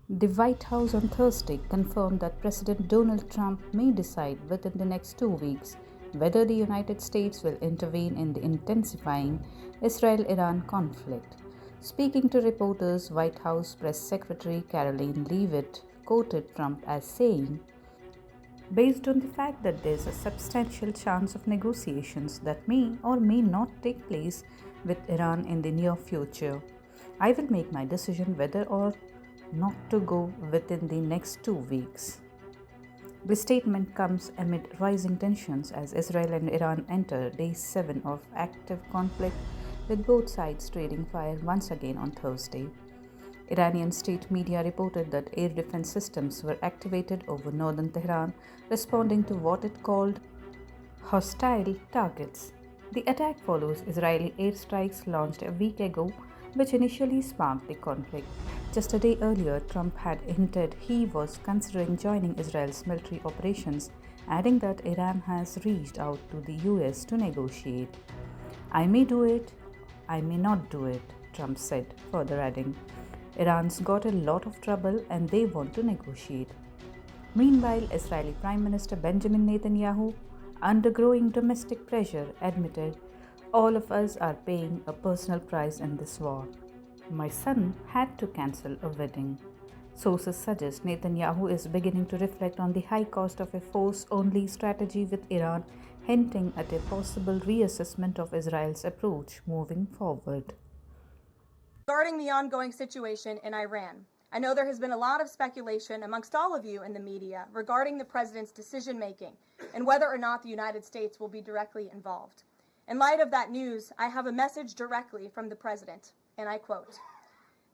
The White House on Thursday confirmed that President Donald Trump may decide within the next 2 weeks whether the United States will intervene in the intensifying Israel Iran conflict. Speaking to reporters, White House Press Secretary Caroline Leavitt quoted Trump as saying, based on the fact that there's a substantial chance of negotiations that may or may not take place with Iran in the near future, I will make my decision whether or not to go within the next 2 weeks. The statement comes amid rising tensions as Israel and Iran enter day 7 of active conflict, with both sides trading fire once again on Thursday. Iranian state media reported that air defense systems were activated over northern Tehran, responding to what it called hostile targets. The attack follows Israeli airstrikes launched a week ago, which initially sparked the conflict. Just a day earlier, Trump had hinted he was considering joining Israel's military operations, adding that Iran has reached out to the US to negotiate. I may do it, I may not do it, Trump said, further adding, Iran's got a lot of trouble and they want to negotiate. Meanwhile, Israeli Prime Minister Benjamin Netanyahu, under growing domestic pressure, admitted, all of us are paying a personal price in this war. My son had to cancel a wedding. Sources suggest Netanyahu is beginning to reflect on the high cost of a force-only strategy with Iran, hinting at a possible reassessment of Israel's approach moving forward. Regarding the ongoing situation in Iran, I know there has been a lot of speculation amongst all of you in the media regarding the president's decision-making and whether or not the United States will be directly involved. In light of that news, I have a message directly from the president, and I quote,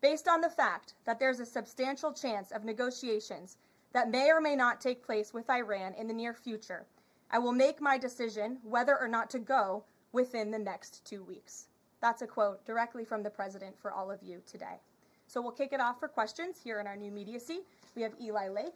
based on the fact that there's a substantial chance of negotiations that may or may not take place with Iran in the near future, I will make my decision whether or not to go within the next 2 weeks. That's a quote directly from the president for all of you today. So we'll kick it off for questions here in our new media seat. We have Eli Lake